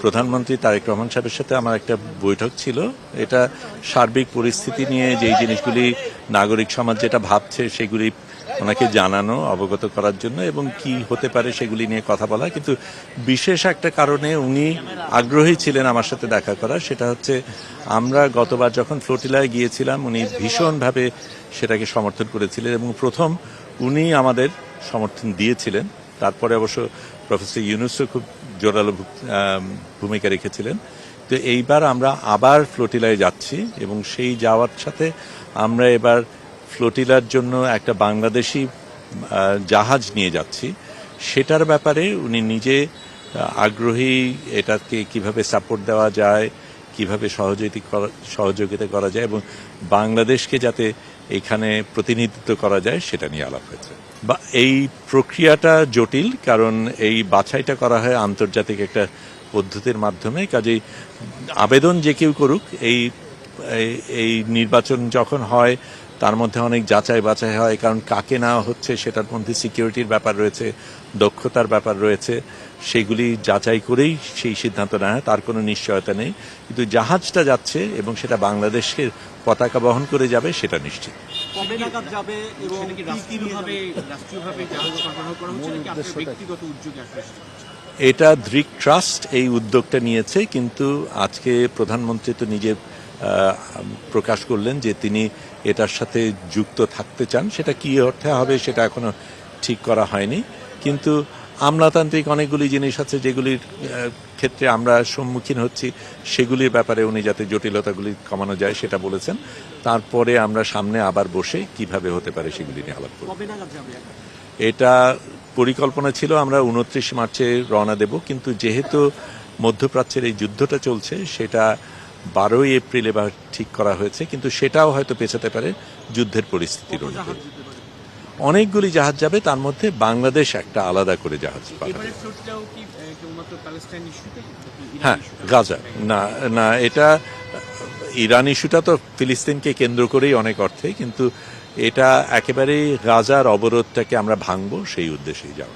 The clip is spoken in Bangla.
প্রধানমন্ত্রী তারেক রহমান সাহেবের সাথে আমার একটা বৈঠক ছিল। এটা সার্বিক পরিস্থিতি নিয়ে যেই জিনিসগুলি নাগরিক সমাজ যেটা ভাবছে সেগুলি ওনাকে জানানো, অবগত করার জন্য এবং কি হতে পারে সেগুলি নিয়ে কথা বলা। কিন্তু বিশেষ একটা কারণে উনি আগ্রহী ছিলেন আমার সাথে দেখা করার, সেটা হচ্ছে আমরা গতবার যখন ফ্লোটিলায় গিয়েছিলাম উনি ভীষণভাবে সেটাকে সমর্থন করেছিলেন এবং প্রথম উনি আমাদের সমর্থন দিয়েছিলেন। তারপরে অবশ্য প্রফেসর ইউনূসও খুব জোরালো ভূমিকা রেখেছিলেন। তো এইবার আমরা আবার ফ্লোটিলায় যাচ্ছি এবং সেই যাওয়ার সাথে আমরা এবার ফ্লোটিলার জন্য একটা বাংলাদেশি জাহাজ নিয়ে যাচ্ছি। সেটার ব্যাপারে উনি নিজে আগ্রহী, এটাকে কিভাবে সাপোর্ট দেওয়া যায়, কিভাবে সহযোগিতা করা যায় এবং বাংলাদেশকে যাতে এখানে প্রতিনিধিত্ব করা যায় সেটা নিয়ে আলাপ হয়েছে। বা এই প্রক্রিয়াটা জটিল, কারণ এই বাছাইটা করা হয় আন্তর্জাতিক একটা পদ্ধতির মাধ্যমে। কাজেই আবেদন যে কেউ করুক, এই নির্বাচন যখন হয় তার মধ্যে অনেক যাচাই বাছাই হয়, কারণ কাকে নেওয়া হচ্ছে সেটার মধ্যে সিকিউরিটির ব্যাপার রয়েছে, দক্ষতার ব্যাপার রয়েছে, সেগুলি যাচাই করেই সেই সিদ্ধান্ত নেওয়া হয়, তার কোনো নিশ্চয়তা নেই। কিন্তু জাহাজটা যাচ্ছে এবং সেটা বাংলাদেশের পতাকা বহন করে যাবে সেটা নিশ্চিত। এটা দৃক ট্রাস্ট এই উদ্যোগটা নিয়েছে, কিন্তু আজকে প্রধানমন্ত্রী তো নিজে প্রকাশ করলেন যে তিনি এটার সাথে যুক্ত থাকতে চান। সেটা কি অর্থে হবে সেটা এখনো ঠিক করা হয়নি, কিন্তু আমলাতান্ত্রিক অনেকগুলি জিনিস আছে যেগুলির ক্ষেত্রে আমরা সম্মুখীন হচ্ছি, সেগুলির ব্যাপারে উনি যাতে জটিলতাগুলি কমানো যায় সেটা বলেছেন। তারপরে আমরা সামনে আবার বসে কিভাবে হতে পারে সেগুলি নিয়ে আলাপ করব। এটা পরিকল্পনা ছিল আমরা 29 মার্চে রওনা দেব, কিন্তু যেহেতু মধ্যপ্রাচ্যের এই যুদ্ধটা চলছে সেটা 12 এপ্রিল এবার ঠিক করা হয়েছে, কিন্তু সেটাও হয়তো পেছাতে পারে যুদ্ধের পরিস্থিতির অনুযায়ী। অনেকগুলি জাহাজ যাবে, তার মধ্যে বাংলাদেশ একটা আলাদা করে জাহাজ পাঠাবে। হ্যাঁ, গাজা না না, এটা ইরান ইস্যুটা তো ফিলিস্তিনকে কেন্দ্র করেই অনেক অর্থে, কিন্তু এটা একেবারেই গাজার অবরোধটাকে আমরা ভাঙবো সেই উদ্দেশ্যেই যাওয়া।